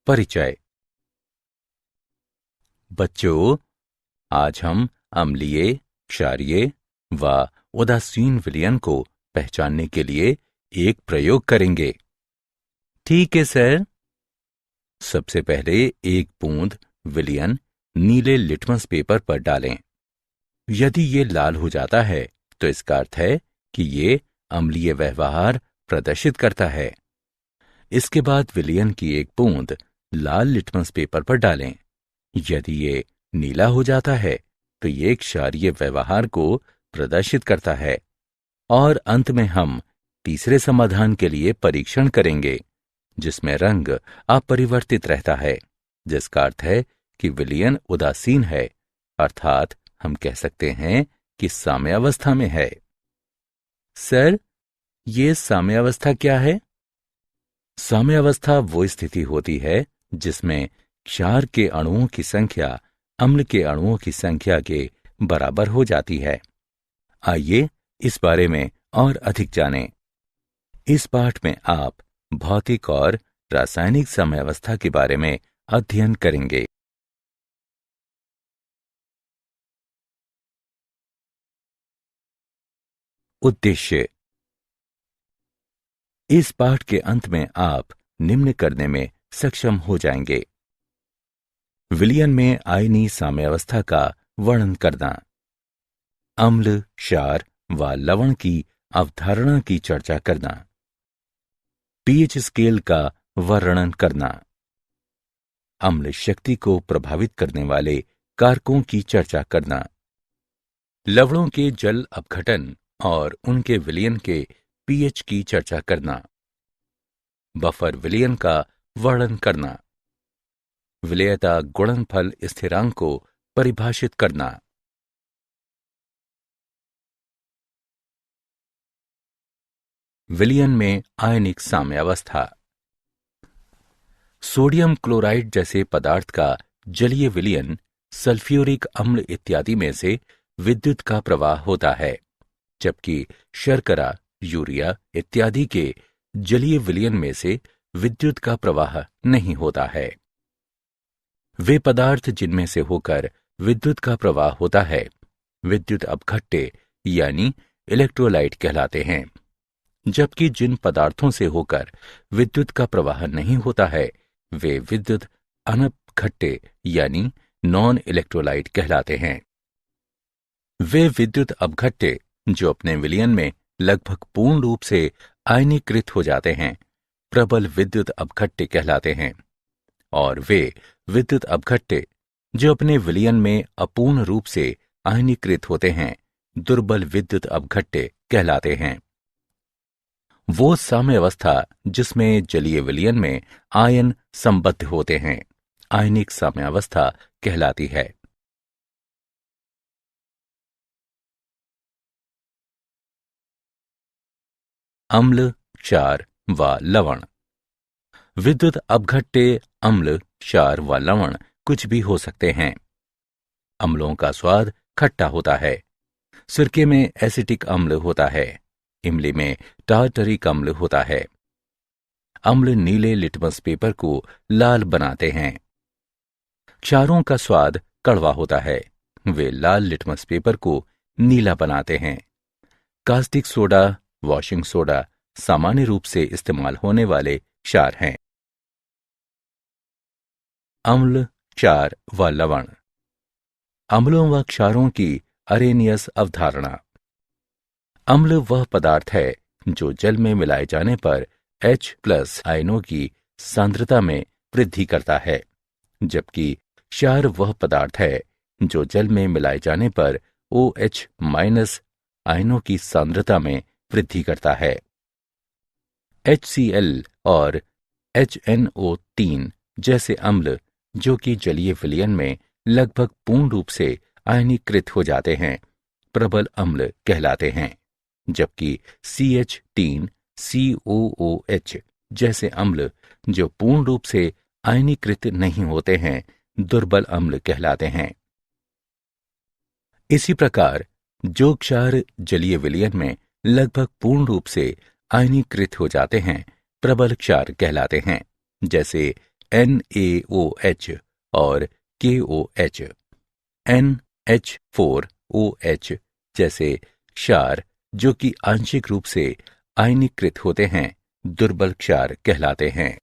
परिचय। बच्चों, आज हम अम्लीय, क्षारीय व उदासीन विलयन को पहचानने के लिए एक प्रयोग करेंगे। ठीक है सर। सबसे पहले एक बूंद विलयन नीले लिटमस पेपर पर डालें। यदि ये लाल हो जाता है तो इसका अर्थ है कि ये अम्लीय व्यवहार प्रदर्शित करता है। इसके बाद विलयन की एक बूंद लाल लिटमस पेपर पर डालें। यदि ये नीला हो जाता है तो ये क्षारीय व्यवहार को प्रदर्शित करता है। और अंत में हम तीसरे समाधान के लिए परीक्षण करेंगे, जिसमें रंग अपरिवर्तित रहता है, जिसका अर्थ है कि विलयन उदासीन है, अर्थात हम कह सकते हैं कि साम्यावस्था में है। सर, ये साम्यावस्था क्या है? साम्यावस्था वो स्थिति होती है जिसमें क्षार के अणुओं की संख्या अम्ल के अणुओं की संख्या के बराबर हो जाती है। आइए इस बारे में और अधिक जानें। इस पाठ में आप भौतिक और रासायनिक साम्यावस्था के बारे में अध्ययन करेंगे। उद्देश्य। इस पाठ के अंत में आप निम्न करने में सक्षम हो जाएंगे। विलयन में आयनीय साम्यावस्था का वर्णन करना, अम्ल, क्षार व लवण की अवधारणा की चर्चा करना, पीएच स्केल का वर्णन करना, अम्ल शक्ति को प्रभावित करने वाले कारकों की चर्चा करना, लवणों के जल अपघटन और उनके विलयन के पीएच की चर्चा करना, बफर विलयन का वर्णन करना, विलेयता गुणनफल स्थिरांक को परिभाषित करना। विलयन में आयनिक साम्यावस्था। सोडियम क्लोराइड जैसे पदार्थ का जलीय विलयन सल्फ्यूरिक अम्ल इत्यादि में से विद्युत का प्रवाह होता है, जबकि शर्करा, यूरिया इत्यादि के जलीय विलयन में से विद्युत का प्रवाह नहीं होता है। वे पदार्थ जिनमें से होकर विद्युत का प्रवाह होता है विद्युत अपघट्य यानी इलेक्ट्रोलाइट कहलाते हैं, जबकि जिन पदार्थों से होकर विद्युत का प्रवाह नहीं होता है वे विद्युत अनपघट्य यानी नॉन इलेक्ट्रोलाइट कहलाते हैं। वे विद्युत अपघट्य जो अपने विलयन में लगभग पूर्ण रूप से आयनीकृत हो जाते हैं प्रबल विद्युत अपघट्य कहलाते हैं, और वे विद्युत अपघट्य जो अपने विलयन में अपूर्ण रूप से आयनीकृत होते हैं दुर्बल विद्युत अपघट्य कहलाते हैं। वो साम्यावस्था जिसमें जलीय विलयन में आयन संबद्ध होते हैं आयनिक साम्यावस्था कहलाती है। अम्ल, क्षार व लवण। विद्युत अपघट्य अम्ल, क्षार व लवण कुछ भी हो सकते हैं। अम्लों का स्वाद खट्टा होता है। सिरके में एसिटिक अम्ल होता है। इमली में टार्टरिक अम्ल होता है। अम्ल नीले लिटमस पेपर को लाल बनाते हैं। क्षारों का स्वाद कड़वा होता है। वे लाल लिटमस पेपर को नीला बनाते हैं। कास्टिक सोडा, वॉशिंग सोडा सामान्य रूप से इस्तेमाल होने वाले क्षार हैं। अम्ल, क्षार व लवण। अम्लों व क्षारों की अरेनियस अवधारणा। अम्ल वह पदार्थ है जो जल में मिलाए जाने पर H+ आयनों की सांद्रता में वृद्धि करता है, जबकि क्षार वह पदार्थ है जो जल में मिलाए जाने पर OH- आयनों की सांद्रता में वृद्धि करता है। HCl और HNO3 जैसे अम्ल जो कि जलीय विलयन में लगभग पूर्ण रूप से आयनीकृत हो जाते हैं प्रबल अम्ल कहलाते हैं, जबकि CH3, COOH जैसे अम्ल जो पूर्ण रूप से आयनीकृत नहीं होते हैं दुर्बल अम्ल कहलाते हैं। इसी प्रकार जो क्षार जलीय विलयन में लगभग पूर्ण रूप से आयनीकृत हो जाते हैं प्रबल क्षार कहलाते हैं, जैसे NaOH और KOH। NH4OH जैसे क्षार जो कि आंशिक रूप से आयनीकृत होते हैं, दुर्बल क्षार कहलाते हैं।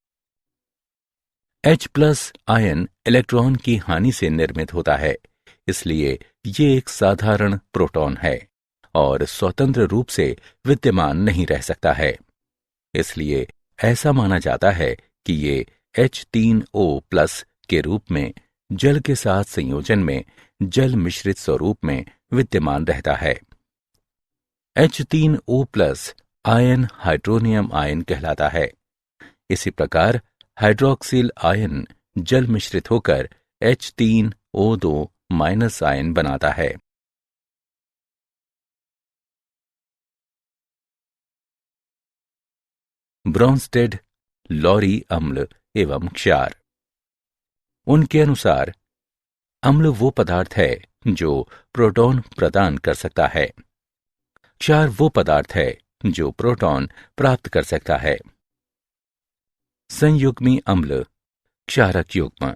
H+ आयन इलेक्ट्रॉन की हानि से निर्मित होता है, इसलिए ये एक साधारण प्रोटॉन है और स्वतंत्र रूप से विद्यमान नहीं रह सकता है। इसलिए ऐसा माना जाता है कि ये H3O+ के रूप में जल के साथ संयोजन में जल मिश्रित स्वरूप में विद्यमान रहता है। H3O+ आयन हाइड्रोनियम आयन कहलाता है। इसी प्रकार हाइड्रोक्सिल आयन जल मिश्रित होकर H3O2- आयन बनाता है। ब्रोंस्टेड, लॉरी अम्ल एवं क्षार। उनके अनुसार अम्ल वो पदार्थ है जो प्रोटॉन प्रदान कर सकता है। क्षार वो पदार्थ है जो प्रोटॉन प्राप्त कर सकता है। संयुग्मी अम्ल, क्षारक युग्म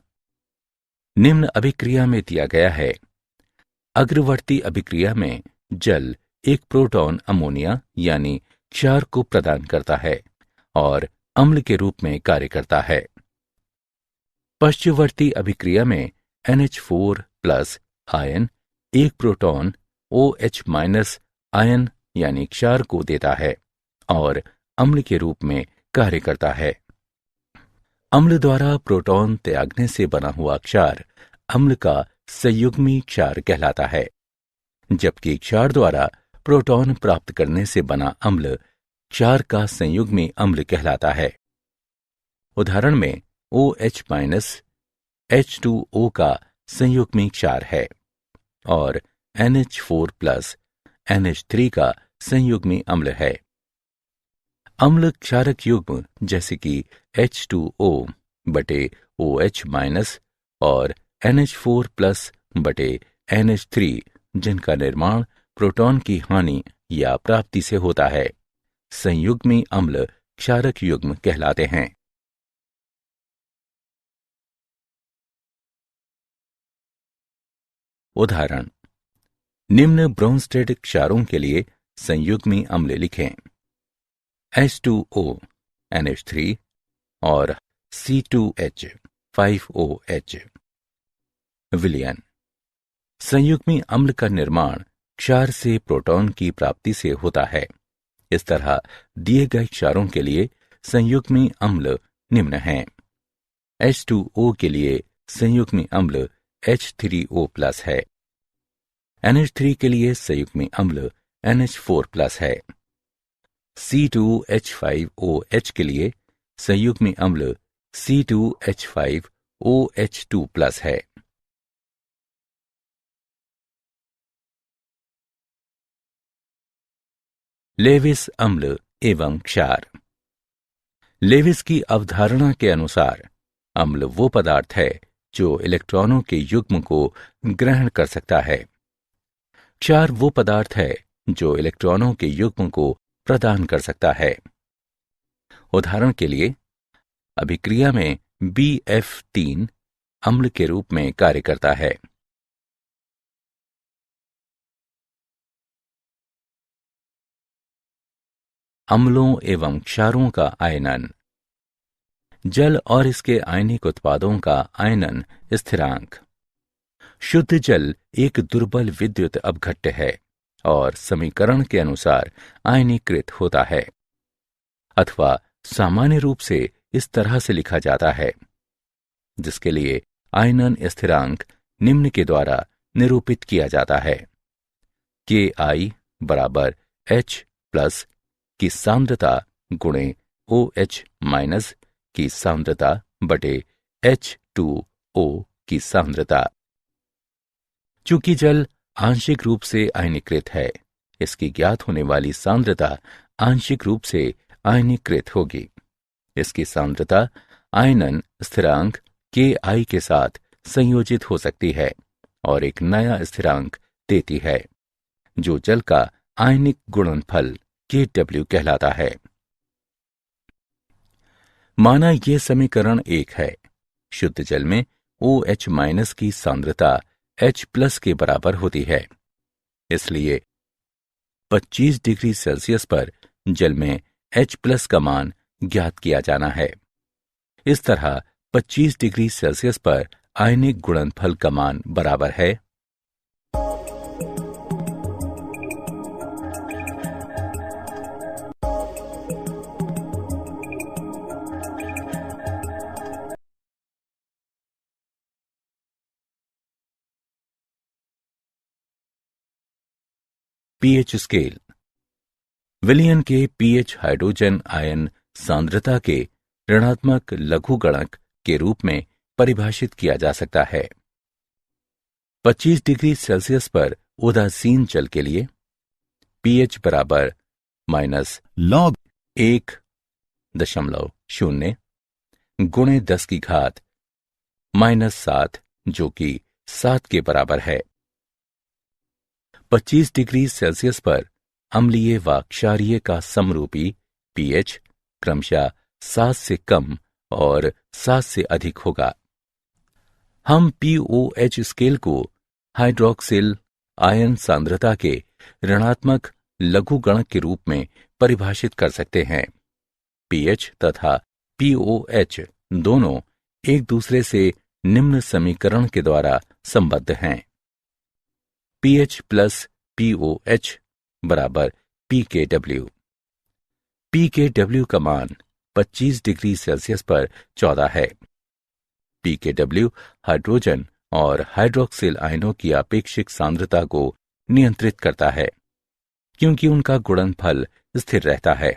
निम्न अभिक्रिया में दिया गया है। अग्रवर्ती अभिक्रिया में जल एक प्रोटॉन अमोनिया यानी क्षार को प्रदान करता है और अम्ल के रूप में कार्य करता है। पश्चवर्ती अभिक्रिया में NH4+ आयन एक प्रोटॉन OH- आयन यानी क्षार को देता है और अम्ल के रूप में कार्य करता है। अम्ल द्वारा प्रोटॉन त्यागने से बना हुआ क्षार अम्ल का संयुग्मी क्षार कहलाता है, जबकि क्षार द्वारा प्रोटॉन प्राप्त करने से बना अम्ल क्षार का संयुग्मी अम्ल कहलाता है। उदाहरण में OH- H2O का संयुग्मी क्षार है और NH4+ NH3 का संयुग्मी अम्ल है। अम्ल क्षारक युग्म जैसे कि H2O/OH- और NH4+/NH3 जिनका निर्माण प्रोटॉन की हानि या प्राप्ति से होता है, संयुग्मी अम्ल क्षारक युग्म कहलाते हैं। उदाहरण निम्न ब्रोंस्टेड क्षारों के लिए संयुग्मी अम्ल लिखें। H2O NH3 और C2H 5OH। विलयन संयुग्मी अम्ल का निर्माण क्षार से प्रोटॉन की प्राप्ति से होता है। इस तरह दिए गए क्षारों के लिए संयुग्मी अम्ल निम्न हैं। H2O के लिए संयुग्मी अम्ल H3O+ है। NH3 के लिए संयुग्मी अम्ल NH4+ है। C2H5OH के लिए संयुग्मी अम्ल C2H5OH2+ है। लेविस अम्ल एवं क्षार। लेविस की अवधारणा के अनुसार अम्ल वो पदार्थ है जो इलेक्ट्रॉनों के युग्म को ग्रहण कर सकता है। क्षार वो पदार्थ है जो इलेक्ट्रॉनों के युग्म को प्रदान कर सकता है। उदाहरण के लिए अभिक्रिया में BF3 अम्ल के रूप में कार्य करता है। अम्लों एवं क्षारों का आयनन। जल और इसके आयनिक उत्पादों का आयनन स्थिरांक। शुद्ध जल एक दुर्बल विद्युत अपघट्य है और समीकरण के अनुसार आयनीकृत होता है, अथवा सामान्य रूप से इस तरह से लिखा जाता है, जिसके लिए आयनन स्थिरांक निम्न के द्वारा निरूपित किया जाता है। Ki बराबर H+ की सांद्रता गुणे OH- की सांद्रता बटे H2O की सांद्रता। चूंकि जल आंशिक रूप से आयनीकृत है, इसकी ज्ञात होने वाली सांद्रता आंशिक रूप से आयनीकृत होगी। इसकी सांद्रता आयनन स्थिरांक Ki के साथ संयोजित हो सकती है और एक नया स्थिरांक देती है, जो जल का आयनिक गुणनफल Kw कहलाता है। माना ये समीकरण 1 है शुद्ध जल में OH- की सांद्रता H+ के बराबर होती है। इसलिए 25 डिग्री सेल्सियस पर जल में H+ का मान ज्ञात किया जाना है। इस तरह 25 डिग्री सेल्सियस पर आयनिक गुणनफल का मान बराबर है pH स्केल। विलयन के pH हाइड्रोजन आयन सांद्रता के ऋणात्मक लघुगणक के रूप में परिभाषित किया जा सकता है। 25 डिग्री सेल्सियस पर उदासीन जल के लिए pH बराबर -log 1.0 गुणे 10 की घात -7 जो कि 7 के बराबर है। 25 डिग्री सेल्सियस पर अम्लीय व क्षारीय का समरूपी pH क्रमशः 7 से कम और 7 से अधिक होगा। हम pOH स्केल को हाइड्रोक्सिल आयन सांद्रता के ऋणात्मक लघुगणक के रूप में परिभाषित कर सकते हैं। pH तथा pOH दोनों एक दूसरे से निम्न समीकरण के द्वारा संबद्ध हैं। pH प्लस pOH बराबर pKw। pKw का मान 25 डिग्री सेल्सियस पर 14 है। pKw हाइड्रोजन और हाइड्रोक्सिल आयनों की आपेक्षिक सांद्रता को नियंत्रित करता है क्योंकि उनका गुणनफल स्थिर रहता है।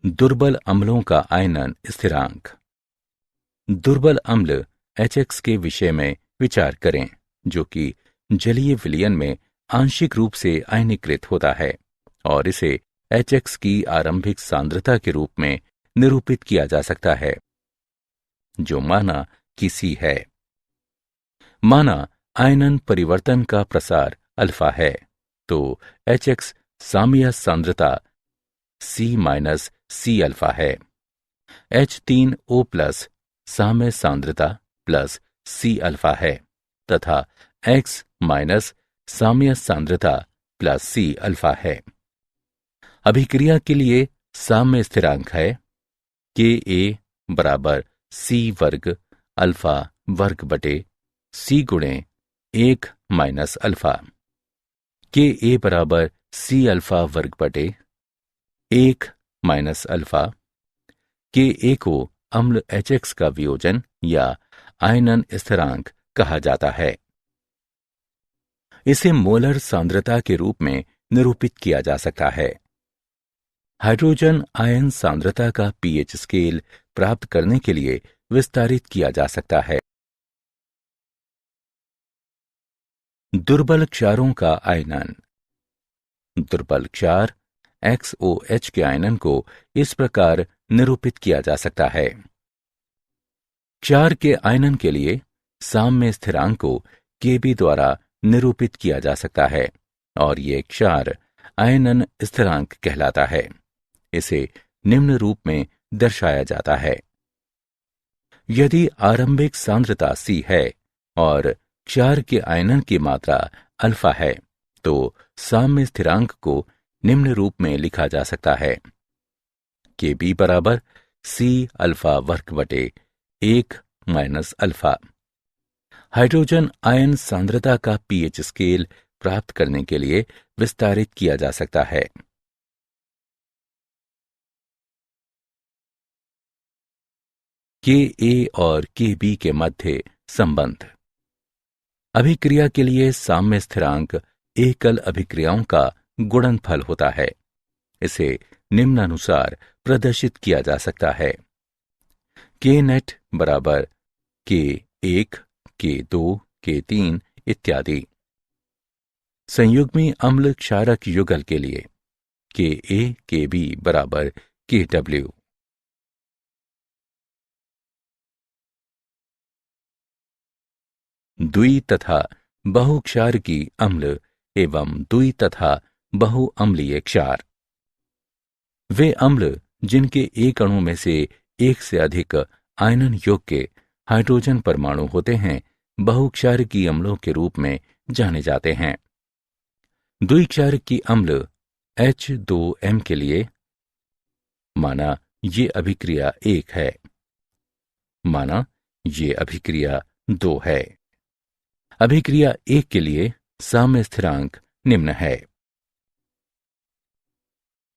दुर्बल अम्लों का आयनन स्थिरांक। दुर्बल अम्ल HX के विषय में विचार करें जो कि जलीय विलयन में आंशिक रूप से आयनीकृत होता है और इसे HX की आरंभिक सांद्रता के रूप में निरूपित किया जा सकता है जो माना कि C है। माना आयनन परिवर्तन का प्रसार अल्फा है तो HX साम्य सांद्रता C- अल्फा है। H3O+ साम्य सांद्रता प्लस C अल्फा है तथा X- साम्य सांद्रता प्लस C अल्फा है। अभिक्रिया के लिए साम्य स्थिरांक है Ka बराबर C वर्ग अल्फा वर्ग बटे C गुणे 1 - अल्फा। Ka बराबर C अल्फा वर्ग बटे 1 - अल्फा। Ka को अम्ल HX का वियोजन या आयनन स्थिरांक कहा जाता है। इसे मोलर सांद्रता के रूप में निरूपित किया जा सकता है। हाइड्रोजन आयन सांद्रता का pH स्केल प्राप्त करने के लिए विस्तारित किया जा सकता है। दुर्बल क्षारों का आयनन। दुर्बल क्षार XOH के आयनन को इस प्रकार निरूपित किया जा सकता है। क्षार के आयनन के लिए साम्य स्थिरांक को Kb द्वारा निरूपित किया जा सकता है और ये क्षार आयनन स्थिरांक कहलाता है। इसे निम्न रूप में दर्शाया जाता है। यदि आरंभिक सांद्रता C है और क्षार के आयनन की मात्रा अल्फा है तो साम्य स्थिरांक को निम्न रूप में लिखा जा सकता है Kb बराबर C अल्फा वर्ग बटे 1 - अल्फा। हाइड्रोजन आयन सांद्रता का pH स्केल प्राप्त करने के लिए विस्तारित किया जा सकता है। Ka और Kb के मध्य संबंध। अभिक्रिया के लिए साम्य स्थिरांक एकल अभिक्रियाओं का गुणनफल होता है। इसे निम्नानुसार प्रदर्शित किया जा सकता है। Knet बराबर K1, K2, K3 इत्यादि। संयुग्मी अम्ल क्षारक युगल के लिए Ka Kb बराबर Kw। द्वि तथा बहुक्षार की अम्ल एवं द्वि तथा बहुअम्लीय क्षार। वे अम्ल जिनके एक अणु में से एक से अधिक आयनन योग्य हाइड्रोजन परमाणु होते हैं, बहुक्षारकीय अम्लों के रूप में जाने जाते हैं। द्विक्षारकीय अम्ल H2M के लिए माना ये अभिक्रिया 1 है, माना ये अभिक्रिया 2 है। अभिक्रिया 1 के लिए साम्य स्थिरांक निम्न है।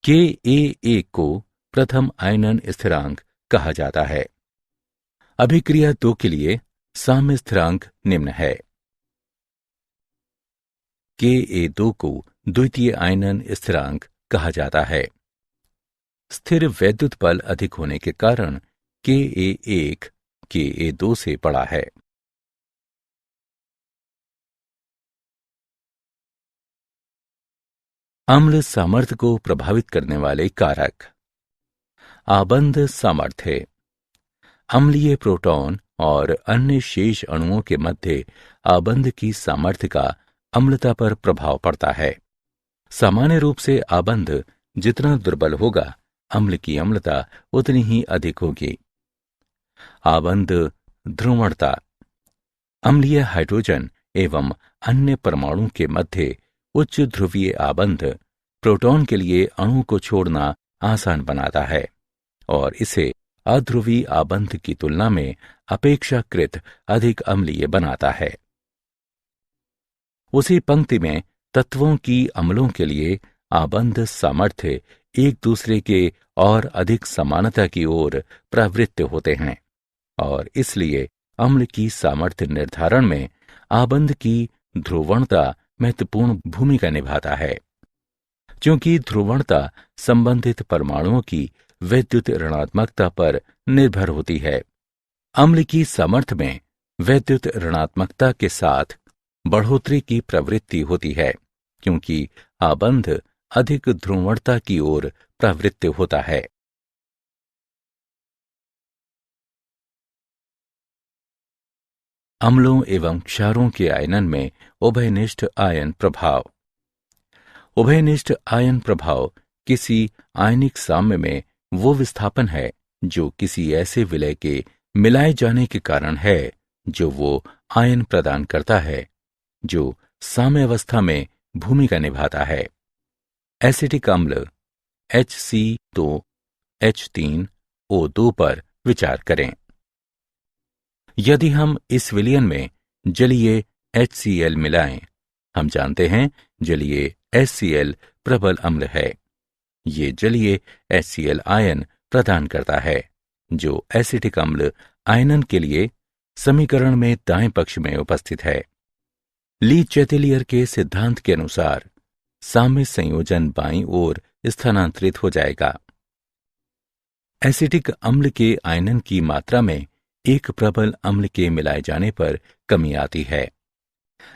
Ka1 को प्रथम आयनन स्थिरांक कहा जाता है। अभिक्रिया 2 के लिए साम्य स्थिरांक निम्न है। Ka2 को द्वितीय आयनन स्थिरांक कहा जाता है। स्थिर वैद्युत बल अधिक होने के कारण Ka1 Ka2 से बड़ा है। अम्ल सामर्थ्य को प्रभावित करने वाले कारक। आबंध सामर्थ्य। अम्लीय प्रोटॉन और अन्य शेष अणुओं के मध्य आबंध की सामर्थ्य का अम्लता पर प्रभाव पड़ता है। सामान्य रूप से आबंध जितना दुर्बल होगा, अम्ल की अम्लता उतनी ही अधिक होगी। आबंध ध्रुवणता। अम्लीय हाइड्रोजन एवं अन्य परमाणु के मध्य उच्च ध्रुवीय आबंध प्रोटॉन के लिए अणु को छोड़ना आसान बनाता है और इसे अध्रुवीय आबंध की तुलना में अपेक्षाकृत अधिक अम्लीय बनाता है। उसी पंक्ति में तत्वों की अम्लों के लिए आबंध सामर्थ्य एक दूसरे के और अधिक समानता की ओर प्रवृत्त होते हैं और इसलिए अम्ल की सामर्थ्य निर्धारण में आबंध की ध्रुवणता महत्वपूर्ण भूमिका निभाता है। क्योंकि ध्रुवणता संबंधित परमाणुओं की वैद्युत ऋणात्मकता पर निर्भर होती है, अम्ल की सामर्थ्य में वैद्युत ऋणात्मकता के साथ बढ़ोतरी की प्रवृत्ति होती है, क्योंकि आबंध अधिक ध्रुवणता की ओर प्रवृत्त होता है। अम्लों एवं क्षारों के आयनन में उभयनिष्ठ आयन प्रभाव। उभयनिष्ठ आयन प्रभाव किसी आयनिक साम्य में वो विस्थापन है जो किसी ऐसे विलय के मिलाए जाने के कारण है जो वो आयन प्रदान करता है जो साम्यावस्था में भूमिका निभाता है। एसिटिक अम्ल HC2H3O2 पर विचार करें। यदि हम इस विलयन में जलीय HCl मिलाएं, हम जानते हैं जलीय HCl प्रबल अम्ल है। ये जलीय HCl आयन प्रदान करता है जो एसिटिक अम्ल आयनन के लिए समीकरण में दाएं पक्ष में उपस्थित है। ली चैटेलियर के सिद्धांत के अनुसार साम्य संयोजन बाईं ओर स्थानांतरित हो जाएगा। एसिटिक अम्ल के आयनन की मात्रा में एक प्रबल अम्ल के मिलाए जाने पर कमी आती है।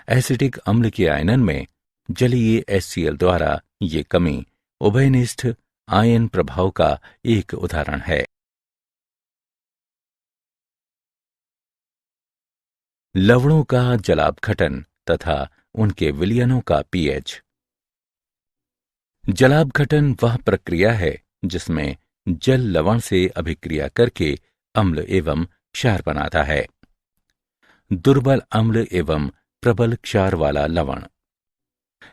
एसिटिक अम्ल के आयनन में जलीय HCl द्वारा ये कमी उभयनिष्ठ आयन प्रभाव का एक उदाहरण है। लवणों का जलापघटन तथा उनके विलयनों का pH। जलापघटन वह प्रक्रिया है जिसमें जल लवण से अभिक्रिया करके अम्ल एवं क्षार बनाता है। दुर्बल अम्ल एवं प्रबल क्षार वाला लवण।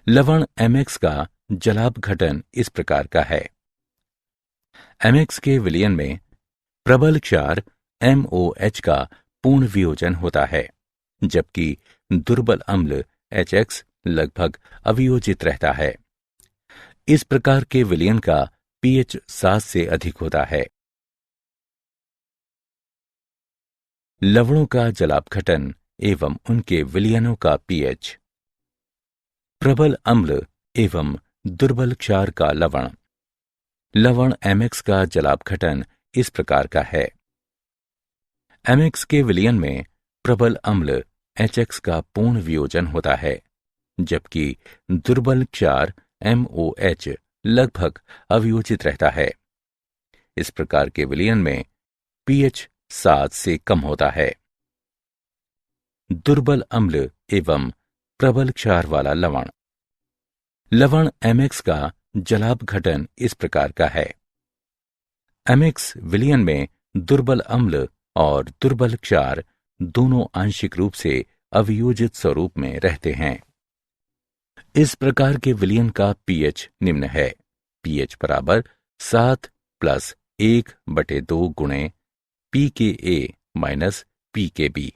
लवण MX का जलापघटन इस प्रकार का है। MX के विलयन में प्रबल क्षार MOH का पूर्ण वियोजन होता है, जबकि दुर्बल अम्ल HX लगभग अवियोजित रहता है। इस प्रकार के विलयन का pH 7 से अधिक होता है। लवणों का जलापघटन एवं उनके विलयनों का pH। प्रबल अम्ल एवं दुर्बल क्षार का लवण। लवण MX का जलापघटन इस प्रकार का है। MX के विलयन में प्रबल अम्ल HX का पूर्ण वियोजन होता है, जबकि दुर्बल क्षार MOH लगभग अवियोजित रहता है। इस प्रकार के विलयन में pH 7 से कम होता है। दुर्बल अम्ल एवं प्रबल क्षार वाला लवण। लवण MX का जलापघटन इस प्रकार का है। एमिक्स विलयन में दुर्बल अम्ल और दुर्बल क्षार दोनों आंशिक रूप से अवियोजित स्वरूप में रहते हैं। इस प्रकार के विलयन का पीएच निम्न है। पीएच बराबर 7 + 1/2 गुणे pKa माइनस pKb।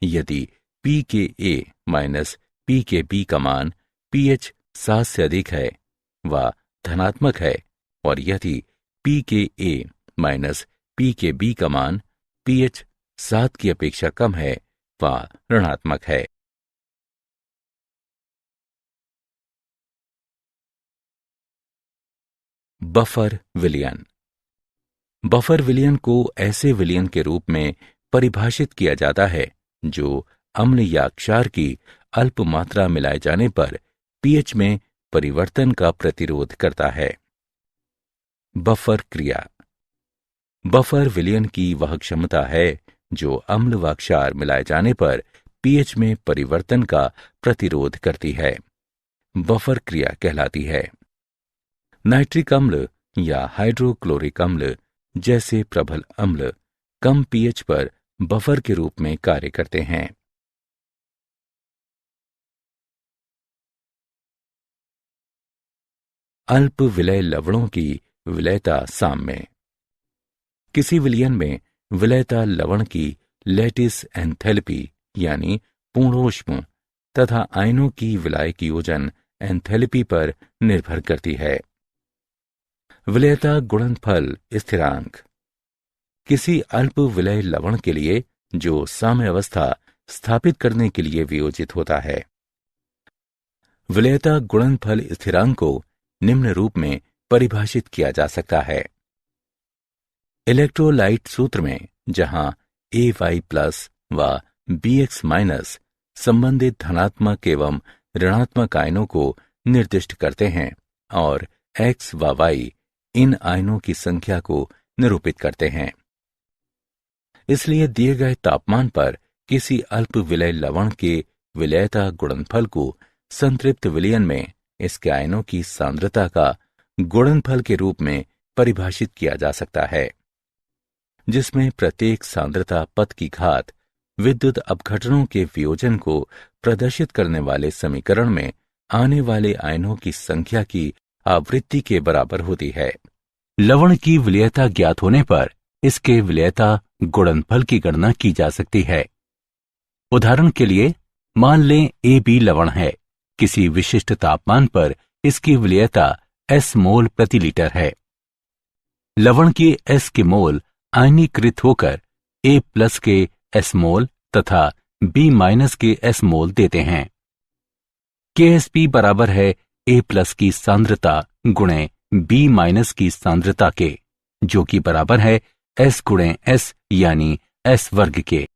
यदि pKa माइनस pKb का मान pH 7 से अधिक है व धनात्मक है, और यदि pKa माइनस pKb का मान pH 7 की अपेक्षा कम है व ऋणात्मक है। बफर विलयन। बफर विलयन को ऐसे विलयन के रूप में परिभाषित किया जाता है जो अम्ल या क्षार की अल्प मात्रा मिलाए जाने पर पीएच में परिवर्तन का प्रतिरोध करता है। बफर क्रिया। बफर विलयन की वह क्षमता है जो अम्ल व क्षार मिलाए जाने पर पीएच में परिवर्तन का प्रतिरोध करती है। बफर क्रिया कहलाती है। नाइट्रिक अम्ल या हाइड्रोक्लोरिक अम्ल जैसे प्रबल अम्ल कम पीएच पर बफर के रूप में कार्य करते हैं। अल्प विलय लवणों की विलयता साम्य। किसी विलयन में विलयता लवण की लैटिस एंथैल्पी यानी पूर्णोष्म तथा आयनों की विलायक योजन एंथैल्पी पर निर्भर करती है। विलयता गुणनफल स्थिरांक। किसी अल्प विलय लवण के लिए जो साम्य अवस्था स्थापित करने के लिए वियोजित होता है। विलयता गुणनफल स्थिरांक को निम्न रूप में परिभाषित किया जा सकता है। इलेक्ट्रोलाइट सूत्र में जहां AY+ व BX- संबंधित धनात्मक एवं ऋणात्मक आयनों को निर्दिष्ट करते हैं और X व Y इन आयनों की संख्या को निरूपित करते हैं। इसलिए दिए गए तापमान पर किसी अल्प विलय लवण के विलयता गुणनफल को संतृप्त विलयन में इसके आयनों की सांद्रता का गुणनफल के रूप में परिभाषित किया जा सकता है, जिसमें प्रत्येक सांद्रता पद की घात विद्युत अपघटनों के वियोजन को प्रदर्शित करने वाले समीकरण में आने वाले आयनों की संख्या की आवृत्ति के बराबर होती है। लवण की विलयता ज्ञात होने पर इसके विलयता गुणनफल की गणना की जा सकती है। उदाहरण के लिए मान लें AB लवण है। किसी विशिष्ट तापमान पर इसकी विलयता S मोल प्रति लीटर है। लवण के S के मोल आयनीकृत होकर A+ के S मोल तथा B- के S मोल देते हैं। KSP बराबर है A+ की सांद्रता गुणे B- की सांद्रता के, जो कि बराबर है S गुणे S यानी S वर्ग के।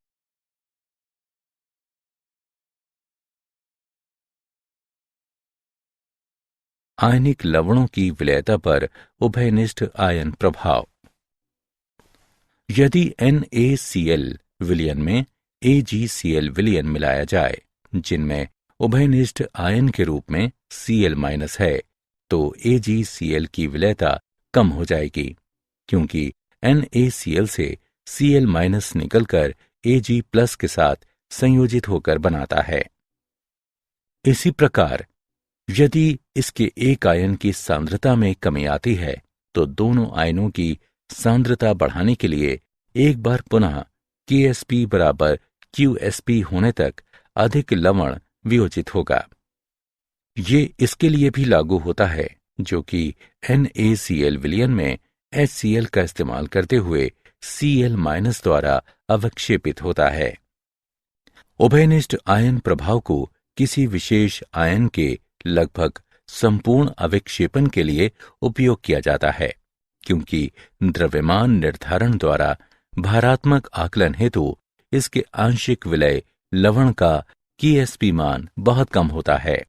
आयनिक लवणों की विलयता पर उभयनिष्ठ आयन प्रभाव। यदि NaCl विलयन में AgCl विलयन मिलाया जाए जिनमें उभयनिष्ठ आयन के रूप में Cl- है, तो AgCl की विलयता कम हो जाएगी, क्योंकि NaCl से Cl- निकलकर Ag+ के साथ संयोजित होकर बनाता है। इसी प्रकार यदि इसके एक आयन की सांद्रता में कमी आती है तो दोनों आयनों की सांद्रता बढ़ाने के लिए एक बार पुनः KSP बराबर QSP होने तक अधिक लवण वियोजित होगा। ये इसके लिए भी लागू होता है जो कि NaCl विलयन में HCl का इस्तेमाल करते हुए Cl- द्वारा अवक्षेपित होता है। उभयनिष्ठ आयन प्रभाव को किसी विशेष आयन के लगभग संपूर्ण अविक्षेपन के लिए उपयोग किया जाता है, क्योंकि द्रव्यमान निर्धारण द्वारा भारात्मक आकलन हेतु इसके आंशिक विलय लवण का KSP मान बहुत कम होता है।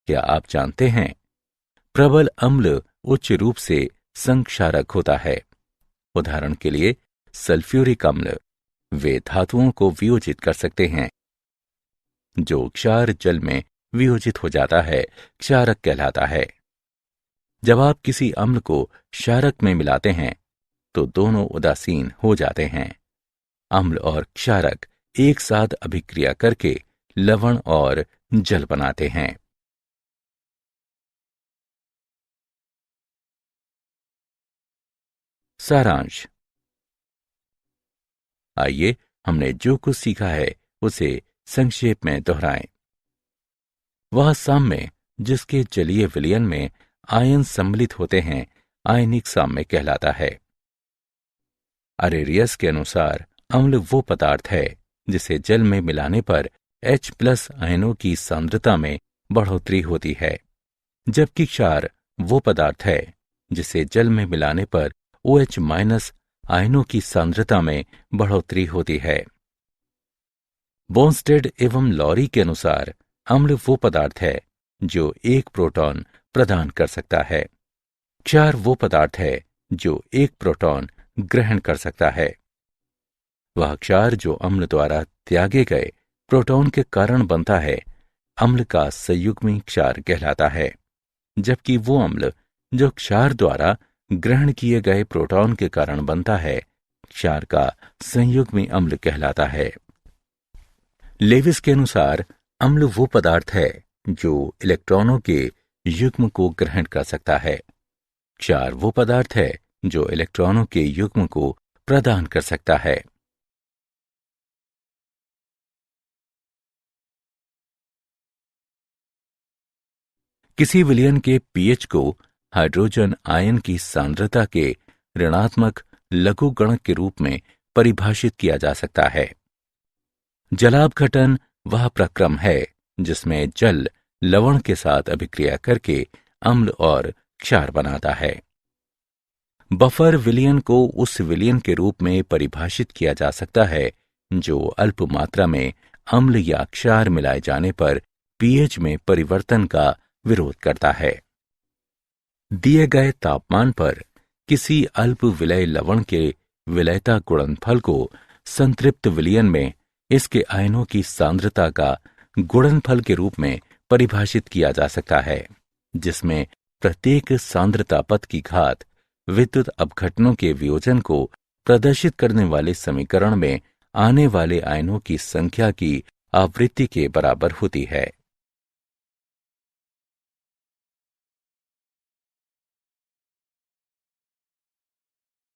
क्या आप जानते हैं, प्रबल अम्ल उच्च रूप से संक्षारक होता है। उदाहरण के लिए सल्फ्यूरिक अम्ल वे धातुओं को वियोजित कर सकते हैं। जो क्षार जल में वियोजित हो जाता है क्षारक कहलाता है। जब आप किसी अम्ल को क्षारक में मिलाते हैं तो दोनों उदासीन हो जाते हैं। अम्ल और क्षारक एक साथ अभिक्रिया करके लवण और जल बनाते हैं। सारांश। आइए हमने जो कुछ सीखा है उसे संक्षेप में दोहराएं। वह साम्य जिसके जलीय विलयन में आयन सम्मिलित होते हैं आयनिक साम्य कहलाता है। अरेरियस के अनुसार अम्ल वो पदार्थ है जिसे जल में मिलाने पर H+ आयनों की सांद्रता में बढ़ोतरी होती है, जबकि क्षार वो पदार्थ है जिसे जल में मिलाने पर OH- आयनों की सांद्रता में बढ़ोतरी होती है। बोन्स्टेड एवं लॉरी के अनुसार अम्ल वो पदार्थ है जो एक प्रोटॉन प्रदान कर सकता है। क्षार वो पदार्थ है जो एक प्रोटॉन ग्रहण कर सकता है। वह क्षार जो अम्ल द्वारा त्यागे गए प्रोटॉन के कारण बनता है अम्ल का संयुग्मी क्षार कहलाता है, जबकि वो अम्ल जो क्षार द्वारा ग्रहण किए गए प्रोटॉन के कारण बनता है क्षार का संयुग्मी अम्ल कहलाता है। लेविस के अनुसार अम्ल वो पदार्थ है जो इलेक्ट्रॉनों के युग्म को ग्रहण कर सकता है। क्षार वो पदार्थ है जो इलेक्ट्रॉनों के युग्म को प्रदान कर सकता है। किसी विलयन के pH को हाइड्रोजन आयन की सांद्रता के ऋणात्मक लघुगणक के रूप में परिभाषित किया जा सकता है। जलापघटन वह प्रक्रम है जिसमें जल लवण के साथ अभिक्रिया करके अम्ल और क्षार बनाता है। बफर विलयन को उस विलयन के रूप में परिभाषित किया जा सकता है जो अल्प मात्रा में अम्ल या क्षार मिलाए जाने पर pH में परिवर्तन का विरोध करता है। दिए गए तापमान पर किसी अल्प विलय लवण के विलयता गुणनफल को संतृप्त विलयन में इसके आयनों की सांद्रता का गुणनफल के रूप में परिभाषित किया जा सकता है, जिसमें प्रत्येक सांद्रता पद की घात विद्युत अपघटनों के वियोजन को प्रदर्शित करने वाले समीकरण में आने वाले आयनों की संख्या की आवृत्ति के बराबर होती है।